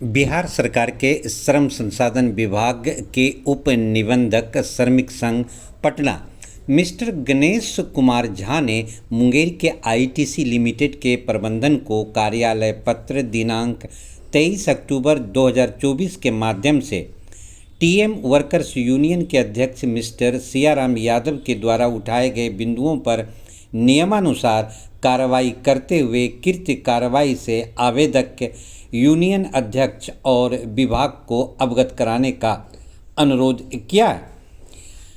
बिहार सरकार के श्रम संसाधन विभाग के उप निबंधक श्रमिक संघ पटना मिस्टर गणेश कुमार झा ने मुंगेर के आईटीसी लिमिटेड के प्रबंधन को कार्यालय पत्र दिनांक 23 अक्टूबर 2024 के माध्यम से टीएम वर्कर्स यूनियन के अध्यक्ष मिस्टर सियाराम यादव के द्वारा उठाए गए बिंदुओं पर नियमानुसार कार्रवाई करते हुए कृत्य कार्रवाई से आवेदक यूनियन अध्यक्ष और विभाग को अवगत कराने का अनुरोध किया है।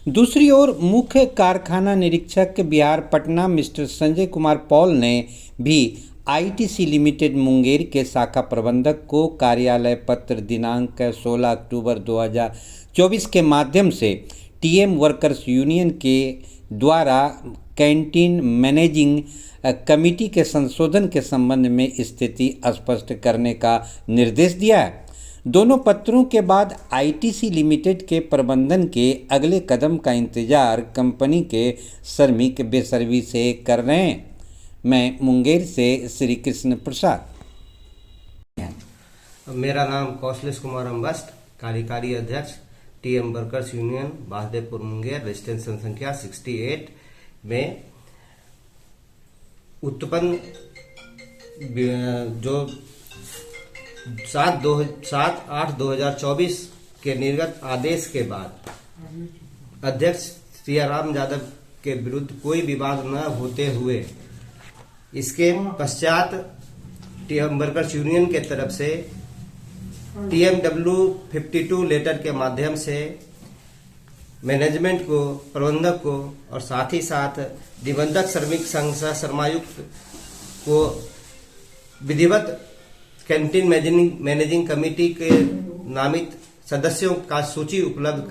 दूसरी ओर मुख्य कारखाना निरीक्षक बिहार पटना मिस्टर संजय कुमार पॉल ने भी आईटीसी लिमिटेड मुंगेर के शाखा प्रबंधक को कार्यालय पत्र दिनांक 16 अक्टूबर 2024 के माध्यम से टीएम वर्कर्स यूनियन के द्वारा कैंटीन मैनेजिंग कमेटी के संशोधन के संबंध में स्थिति स्पष्ट करने का निर्देश दिया है। दोनों पत्रों के बाद आईटीसी लिमिटेड के प्रबंधन के अगले कदम का इंतजार कंपनी के श्रमिक बेसब्री से कर रहे हैं। मैं मुंगेर से श्री कृष्ण प्रसाद। मेरा नाम कौशलेश कुमार अम्बस्ट, कार्यकारी अध्यक्ष TM workers union Basdevpur Munger, registration संख्या 68 में उत्पन्न जो 7/8/2024 के निर्गत आदेश के बाद अध्यक्ष सियाराम यादव के विरुद्ध कोई विवाद न होते हुए इसके पश्चात टीएम वर्कर्स यूनियन के तरफ से TMW 52 लेटर के माध्यम से मैनेजमेंट को, प्रबंधक को और साथ ही साथ निबंधक श्रमिक संघ सह श्रमायुक्त को विधिवत कैंटीन मैनेजिंग कमेटी के नामित सदस्यों का सूची उपलब्ध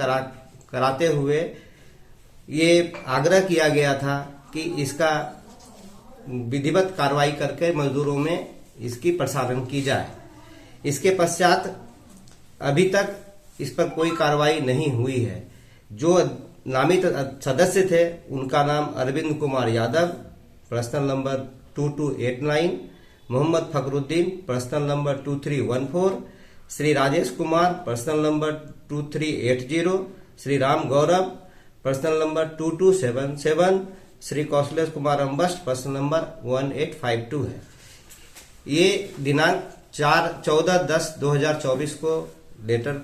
कराते हुए ये आग्रह किया गया था कि इसका विधिवत कार्रवाई करके मजदूरों में इसकी प्रसारण की जाए। इसके पश्चात अभी तक इस पर कोई कार्रवाई नहीं हुई है। जो नामित सदस्य थे उनका नाम Arvind Kumar Yadav, personal number 2289, Mohammad Fakhruddin, personal number 2314, Shri Rajesh Kumar, personal number 2380, Shri Ram Gaurav, personal number 2277, Shri Kaushlesh Kumar Ambasht, personal number 1852 है। ये दिनांक 14/10/2024 को लेटर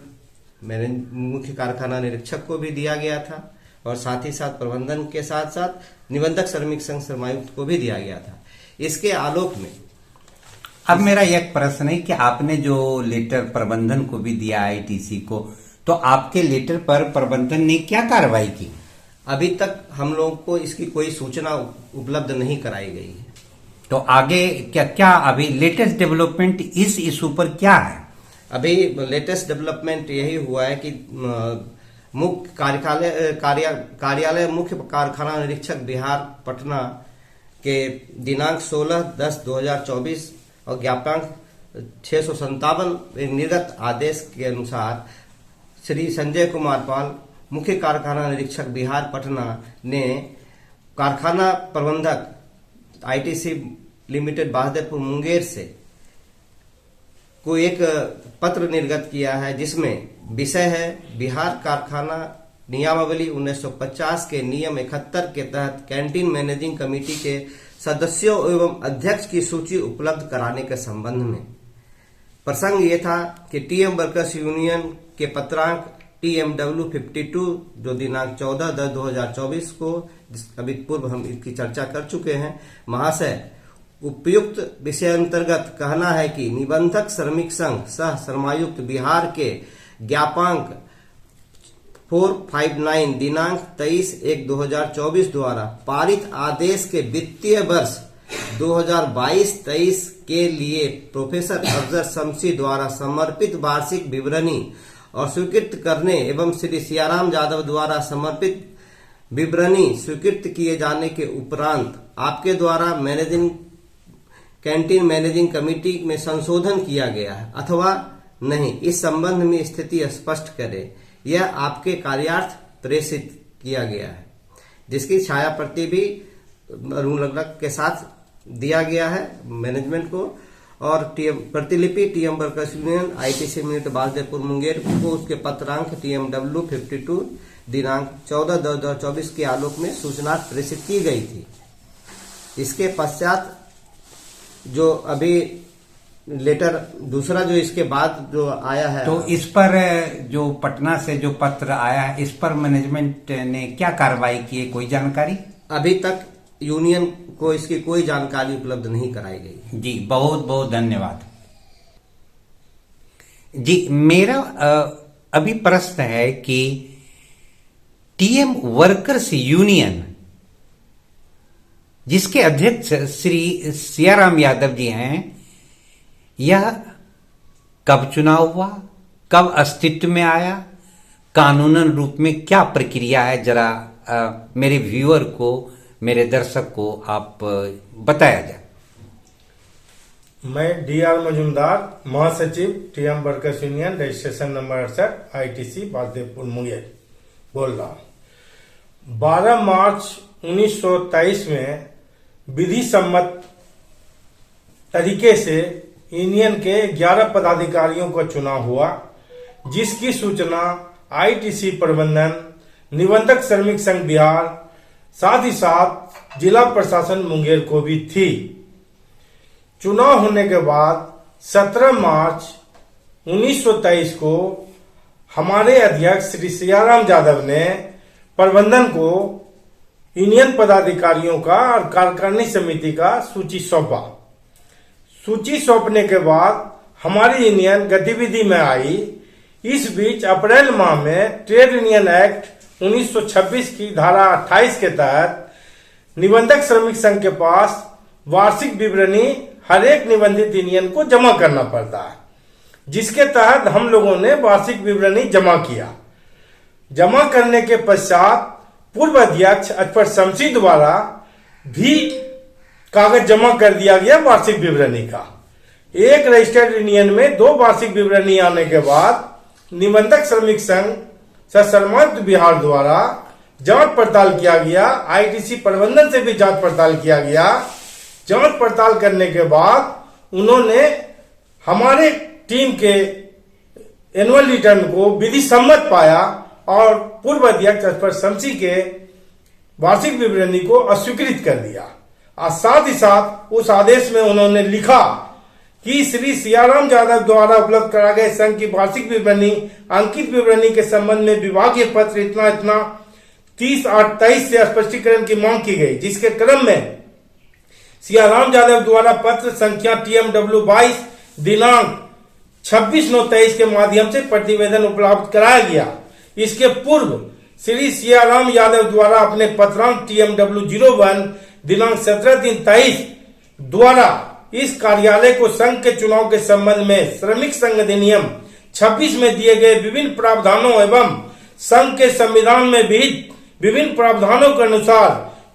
मुख्य कारखाना निरीक्षक को भी दिया गया था और साथ ही साथ प्रबंधन के साथ साथ निबंधक श्रमिक संघ श्रमायुक्त को भी दिया गया था। इसके आलोक में अब मेरा एक प्रश्न है कि आपने जो लेटर प्रबंधन को भी दिया आईटीसी को, तो आपके लेटर पर प्रबंधन ने क्या कार्रवाई की? अभी तक हम लोग को इसकी कोई सूचना उपलब्ध नहीं कराई गई है। तो आगे क्या अभी लेटेस्ट डेवलपमेंट इस इशू पर क्या है? अभी लेटेस्ट डेवलपमेंट यही हुआ है कि मुख्य कार्यालय मुख्य कारखाना निरीक्षक बिहार पटना के दिनांक 16/10/2024 और ज्ञापनांक 657 निर्गत आदेश के अनुसार श्री संजय कुमार पाल, मुख्य कारखाना निरीक्षक बिहार पटना ने कारखाना प्रबंधक आईटीसी लिमिटेड बासदेवपुर मुंगेर से को एक पत्र निर्गत किया है, जिसमें विषय है बिहार कारखाना नियमावली 1950 के नियम 71 के तहत कैंटीन मैनेजिंग कमेटी के सदस्यों एवं अध्यक्ष की सूची उपलब्ध कराने के संबंध में। प्रसंग ये था कि टीएम वर्कर्स यूनियन के पत्रांक TMW 52 जो दिनांक 14/10/2024 को, अभी पूर्व हम इसकी चर्चा कर चुके हैं, महाशय उपयुक्त विषय अंतर्गत कहना है कि निबंधक श्रमिक संघ सह श्रमायुक्त बिहार के ज्ञापांक 459 दिनांक 23/1/2024 द्वारा पारित आदेश के वित्तीय वर्ष 2022-23 के लिए प्रोफेसर अफजल शमसी द्वारा समर्पित वार्षिक विवरणी और स्वीकृत करने एवं श्री सियाराम यादव द्वारा समर्पित विवरणी स्वीकृत किए जाने के उपरांत आपके द्वारा कैंटीन मैनेजिंग कमेटी में संशोधन किया गया है अथवा नहीं, इस संबंध में स्थिति स्पष्ट करें। यह आपके कार्यार्थ प्रेषित किया गया है, जिसकी छाया प्रति भी अरुण लग्नक के साथ दिया गया है मैनेजमेंट को और प्रतिलिपि TM workers union ITC unit Basdevpur Munger को उसके पत्रांक TMW 52 दिनांक 14/10/2024 के आलोक में सूचना प्रेषित की गई थी। इसके पश्चात जो अभी लेटर दूसरा जो इसके बाद जो आया है, तो इस पर जो पटना से जो पत्र आया है, इस पर मैनेजमेंट ने क्या कार्रवाई की है, कोई जानकारी? अभी तक यूनियन को इसकी कोई जानकारी उपलब्ध नहीं कराई गई। जी बहुत बहुत धन्यवाद। जी मेरा अभी प्रश्न है कि टीएम वर्कर्स यूनियन जिसके अध्यक्ष श्री सियाराम यादव जी हैं, यह कब चुनाव हुआ, कब अस्तित्व में आया, कानूनन रूप में क्या प्रक्रिया है, जरा मेरे व्यूअर को, मेरे दर्शक को आप बताया जाए। मैं DR मजुमदार, महासचिव TM workers union, registration number 68 ITC Basdevpur Munger बोल रहा हूं। 12 मार्च 1923 में विधि सम्मत तरीके से यूनियन के 11 पदाधिकारियों का चुनाव हुआ, जिसकी सूचना आईटीसी प्रबंधन, निबंधक श्रमिक संघ बिहार, साथ ही साथ जिला प्रशासन मुंगेर को भी थी। चुनाव होने के बाद 17 मार्च 1923 को हमारे अध्यक्ष श्री सियाराम यादव ने प्रबंधन को यूनियन पदाधिकारियों का और कार्यकारिणी समिति का सूची सौंपा। सूची सौंपने के बाद हमारी यूनियन गतिविधि में आई। इस बीच अप्रैल माह में ट्रेड यूनियन एक्ट 1926 की धारा 28 के तहत निबंधक श्रमिक संघ के पास वार्षिक विवरणी हर एक निबंधित यूनियन को जमा करना पड़ता है, जिसके तहत हम लोगों ने वार्षिक विवरणी जमा किया। जमा करने के पश्चात पूर्व अध्यक्ष अजफर शमसी द्वारा भी कागज जमा कर दिया गया वार्षिक विवरणी का। एक रजिस्टर्ड यूनियन में 2 वार्षिक विवरणी आने के बाद निबंधक श्रमिक संघ सशर्मायुक्त बिहार द्वारा जांच पड़ताल किया गया। आईटीसी प्रबंधन से भी जांच पड़ताल किया गया। जांच पड़ताल करने के बाद उन्होंने हमारे टीम के एनुअल रिटर्न को विधि सम्मत पाया और पूर्व अध्यक्ष अजफर शमसी के वार्षिक विवरणी को अस्वीकृत कर दिया। और साथ ही साथ उस आदेश में उन्होंने लिखा कि श्री सियाराम यादव द्वारा उपलब्ध करा गए संघ की वार्षिक विवरणी अंकित विवरणी के संबंध में विभागीय पत्र इतना 30/8/23 से स्पष्टीकरण की मांग की गई, जिसके क्रम में सियाराम यादव द्वारा पत्र संख्या TMW 22 दिनांक 26/9/23 के माध्यम से प्रतिवेदन उपलब्ध कराया गया। इसके पूर्व श्री सियाराम यादव द्वारा अपने पत्रांक TMW 01 दिनांक 17/3/23 द्वारा इस कार्यालय को संघ के चुनाव के संबंध में श्रमिक संघ अधिनियम 26 में दिए गए विभिन्न प्रावधानों एवं संघ के संविधान में विहित विभिन्न प्रावधानों के अनुसार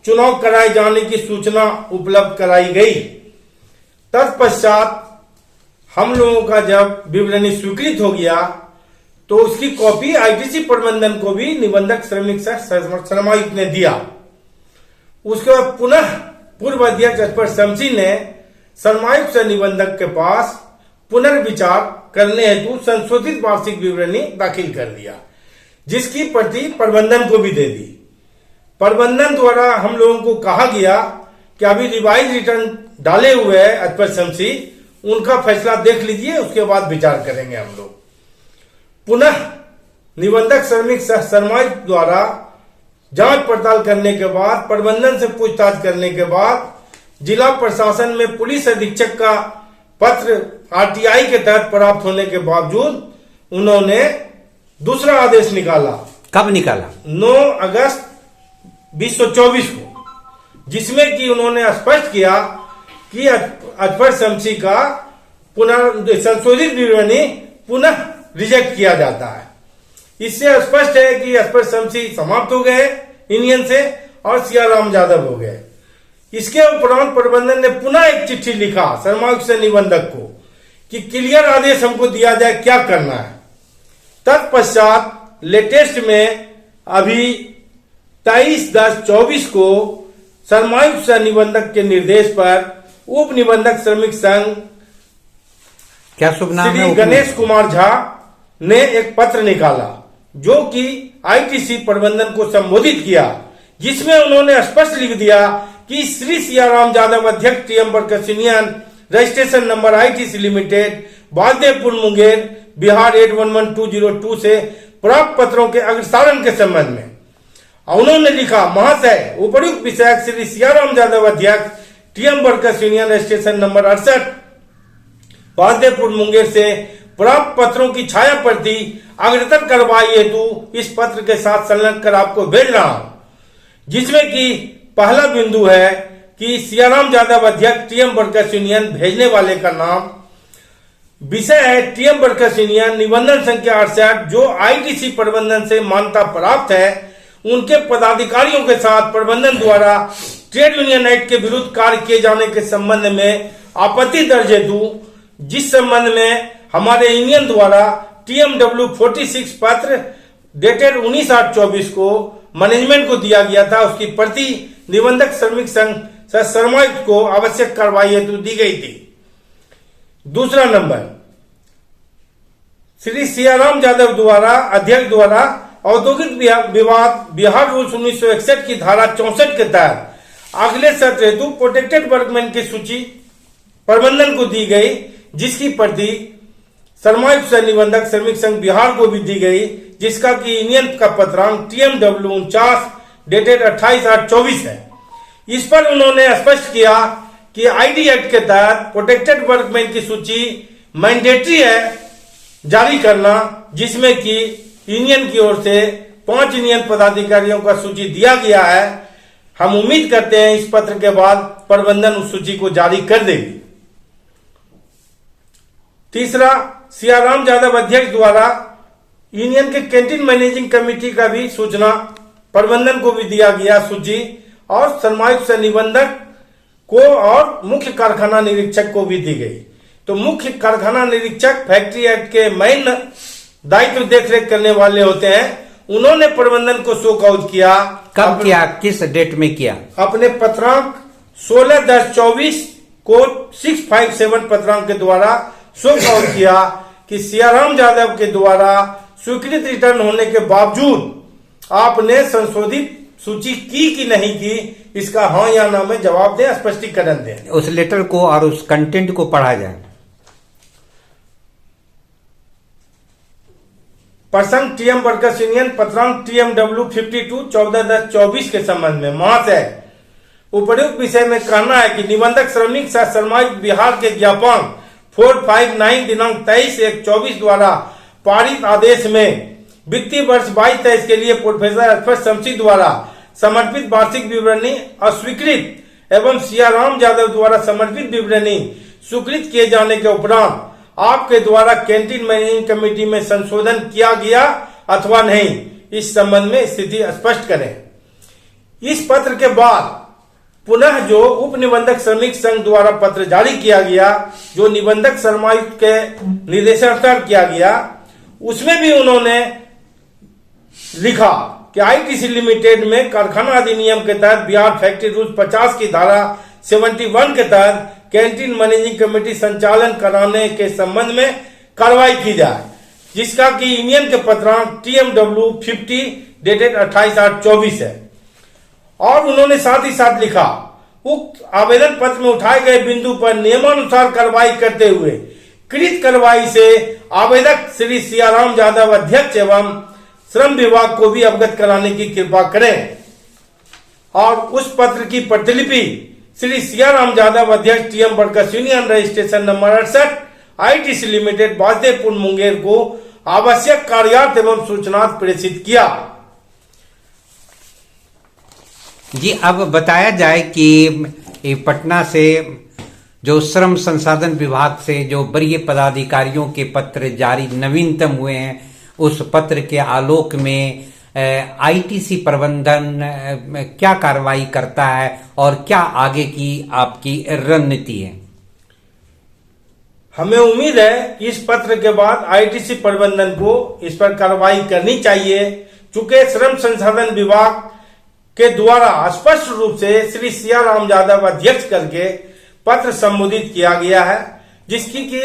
चुनाव कराए जाने की सूचना उपलब्ध कराई गई। तत्पश्चात हम लोगों का जब विवरणी स्वीकृत हो गया तो उसकी कॉपी आईटीसी प्रबंधन को भी निबंधक श्रमिक शर्मायुक्त ने दिया। उसके बाद पुनः पूर्व अध्यक्ष अजफर शमसी ने शर्मायुक्त से निबंधक के पास पुनर्विचार करने हेतु संशोधित वार्षिक विवरणी दाखिल कर दिया, जिसकी प्रति प्रबंधन को भी दे दी। प्रबंधन द्वारा हम लोगों को कहा गया कि अभी रिवाइज रिटर्न डाले हुए हैं अजफर शमसी, उनका फैसला देख लीजिए, उसके बाद विचार करेंगे हम लोग। पुनः निबंधक श्रमिक शर्मायुक्त द्वारा जांच पड़ताल करने के बाद, प्रबंधन से पूछताछ करने के बाद, जिला प्रशासन में पुलिस अधीक्षक का पत्र RTI के तहत प्राप्त होने के बावजूद उन्होंने दूसरा आदेश निकाला। कब निकाला? 9 अगस्त 2024 को, जिसमें कि उन्होंने स्पष्ट किया कि अजफर शमसी का संशोधित विवरणी पुनः रिजेक्ट किया जाता है। इससे स्पष्ट है कि अजफर शमसी समाप्त हो गए यूनियन से और सियाराम यादव हो गए। इसके उपरांत प्रबंधन ने पुनः एक चिट्ठी लिखा शर्मायुक्त से निबंधक को कि क्लियर आदेश हमको दिया जाए क्या करना है। तत्पश्चात लेटेस्ट में अभी 23/10/24 को शर्मायुक्त से निबंधक के निर्देश पर उप निबंधक श्रमिक संघ क्या शुभ नाम है? श्री गणेश कुमार झा ने एक पत्र निकाला जो कि आईटीसी प्रबंधन को संबोधित किया, जिसमें उन्होंने स्पष्ट लिख दिया कि श्री सियाराम यादव अध्यक्ष TM workers union registration number ITC limited Baldevpur Munger Bihar 811202 से प्राप्त पत्रों के अग्रसारण के संबंध में उन्होंने लिखा, महाशय उपर्युक्त विषयक श्री सियाराम यादव अध्यक्ष TM workers union registration number 68 Baldevpur Munger से प्राप्त पत्रों की छाया प्रति अग्रतर कार्रवाई हेतु इस पत्र के साथ संलग्न कर आपको भेज रहा हूं, जिसमें कि पहला बिंदु है कि सियाराम यादव अध्यक्ष टीएम वर्कर्स यूनियन भेजने वाले का नाम, विषय है टीएम वर्कर्स यूनियन निबंधन संख्या 68 जो आईटीसी प्रबंधन से मान्यता प्राप्त है, उनके पदाधिकारियों के साथ प्रबंधन द्वारा ट्रेड यूनियन एक्ट के विरुद्ध कार्य किए जाने के संबंध में आपत्ति दर्ज हेतु, जिस संबंध में हमारे यूनियन द्वारा TMW 46 पत्र डेटेड 19/8/24 को मैनेजमेंट को दिया गया था, उसकी प्रति निबंधक श्रमिक संघ सरमायुक्त को आवश्यक कार्रवाई हेतु दी गई थी। दूसरा नंबर, श्री सियाराम यादव द्वारा अध्यक्ष द्वारा औद्योगिक विवाद बिहार रूल्स 1961 की धारा 64 के तहत अगले सत्र हेतु प्रोटेक्टेड वर्कमैन की सूची प्रबंधन को दी गई, जिसकी प्रति सरमायुक्त सह निबंधक श्रमिक संघ बिहार को भी दी गई, जिसका कि यूनियन का पत्रांक TMW 49 डेटेड 28/8/24 है। इस पर उन्होंने स्पष्ट किया कि आईडी एक्ट के तहत प्रोटेक्टेड वर्कमैन की सूची मैंडेटरी है जारी करना, जिसमें कि यूनियन की ओर से 5 यूनियन पदाधिकारियों का सूची दिया गया है। हम उम्मीद करते हैं इस पत्र के बाद प्रबंधन उस सूची को जारी कर देगी। तीसरा, सियाराम यादव अध्यक्ष द्वारा यूनियन के कैंटीन मैनेजिंग कमेटी का भी सूचना प्रबंधन को भी दिया गया सूची, और सरमायुक्त से निबंधक को और मुख्य कारखाना निरीक्षक को भी दी गई। तो मुख्य कारखाना निरीक्षक फैक्ट्री एक्ट के मेन दायित्व देखरेख करने वाले होते हैं, उन्होंने प्रबंधन को शो आउट किया। कब किया, किस डेट में किया? अपने पत्रांक 16/10/24 को 657 पत्रांक के द्वारा शो आउट किया कि सियाराम यादव के द्वारा स्वीकृत रिटर्न होने के बावजूद आपने संशोधित सूची की कि नहीं की, इसका हाँ या ना में जवाब दें, स्पष्टीकरण दें। उस लेटर को और उस कंटेंट को पढ़ा जाए। प्रसंग टीएम वर्कर्स यूनियन पत्रांक TMW 52 14/10/24 के संबंध में, महाशय उपर्युक्त विषय में कहना है कि निबंधक श्रमिक सह सरमायुक्त बिहार के ज्ञापन 459 दिनांक 23/1/24 द्वारा पारित आदेश में वित्तीय वर्ष 22-23 के लिए प्रोफेसर स्पष्ट शमशी द्वारा समर्पित वार्षिक विवरणी अस्वीकृत एवं सियाराम यादव द्वारा समर्पित विवरणी स्वीकृत किए जाने के उपरांत आपके द्वारा कैंटीन मैनेजिंग कमेटी में संशोधन किया गया अथवा नहीं, इस संबंध में स्थिति स्पष्ट करें। इस पत्र के बाद पुनः जो उप निबंधक श्रमिक संघ द्वारा पत्र जारी किया गया, जो निबंधक सरमायुक्त के निर्देशानुसार किया गया, उसमें भी उन्होंने लिखा कि आईटीसी लिमिटेड में कारखाना अधिनियम के तहत बिहार फैक्ट्री रूल्स 50 की धारा 71 के तहत कैंटीन मैनेजिंग कमेटी संचालन कराने के संबंध में कार्रवाई की जाए, जिसका कि यूनियन के पत्रांक TMW 50 डेटेड 28/8/24 है। और उन्होंने साथ ही साथ लिखा, उक्त आवेदन पत्र में उठाए गए बिंदु पर नियमानुसार कार्रवाई करते हुए कृत कार्रवाई से आवेदक श्री सियाराम यादव अध्यक्ष एवं श्रम विभाग को भी अवगत कराने की कृपा करें। और उस पत्र की प्रतिलिपि श्री सियाराम यादव अध्यक्ष TM workers union registration number 68 ITC limited Baldevpur Munger को आवश्यक कार्यार्थ एवं सूचनार्थ प्रेषित किया। जी, अब बताया जाए कि पटना से जो श्रम संसाधन विभाग से जो वरीय पदाधिकारियों के पत्र जारी नवीनतम हुए हैं, उस पत्र के आलोक में आईटीसी प्रबंधन क्या कार्रवाई करता है और क्या आगे की आपकी रणनीति है? हमें उम्मीद है कि इस पत्र के बाद आईटीसी प्रबंधन को इस पर कार्रवाई करनी चाहिए, चूंकि श्रम संसाधन विभाग के द्वारा स्पष्ट रूप से श्री सियाराम यादव अध्यक्ष करके पत्र संबोधित किया गया है, जिसकी कि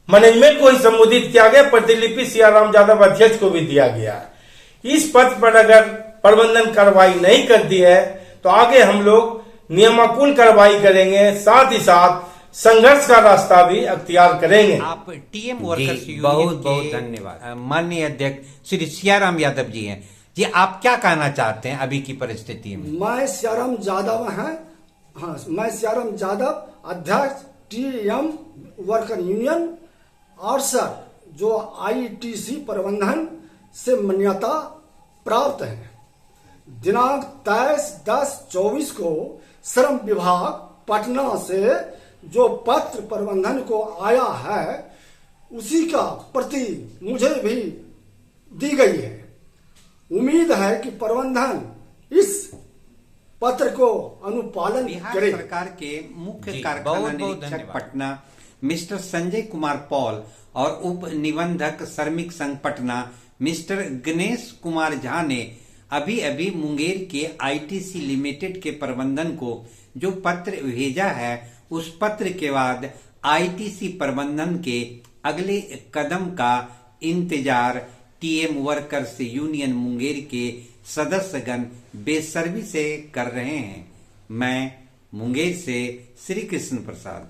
मैनेजमेंट को ही संबोधित किया गया, प्रतिलिपि सियाराम यादव अध्यक्ष को भी दिया गया है। इस पत्र पर अगर प्रबंधन कार्रवाई नहीं करती है तो आगे हम लोग नियमानुकूल कार्रवाई करेंगे, साथ ही साथ संघर्ष का रास्ता भी अख्तियार करेंगे। आप टीएम वर्कर्स यूनियन बहुत के बहुत धन्यवाद। माननीय अध्यक्ष श्री सियाराम यादव जी हैं जी, आप क्या कहना चाहते हैं अभी की परिस्थिति में? मैं सियाराम यादव हैं, हाँ मैं सियाराम यादव अध्यक्ष टीएम वर्कर यूनियन, और सर जो आईटीसी प्रबंधन से मान्यता प्राप्त है। दिनांक 23/10/24 को श्रम विभाग पटना से जो पत्र प्रबंधन को आया है उसी का प्रति मुझे भी दी गई है। उम्मीद है कि प्रबंधन इस पत्र को अनुपालन बिहार करे। सरकार के मुख्य जी, कारखाना बहुत बहुत निरीक्षक धन्यवाद। पटना मिस्टर संजय कुमार पॉल और उप निबंधक श्रमिक संघ पटना मिस्टर गणेश कुमार झा ने अभी अभी मुंगेर के आईटीसी लिमिटेड के प्रबंधन को जो पत्र भेजा है, उस पत्र के बाद आईटीसी प्रबंधन के अगले कदम का इंतजार टीएम वर्कर्स यूनियन मुंगेर के सदस्यगण बेसब्री से कर रहे हैं। मैं मुंगेर से श्री कृष्ण प्रसाद।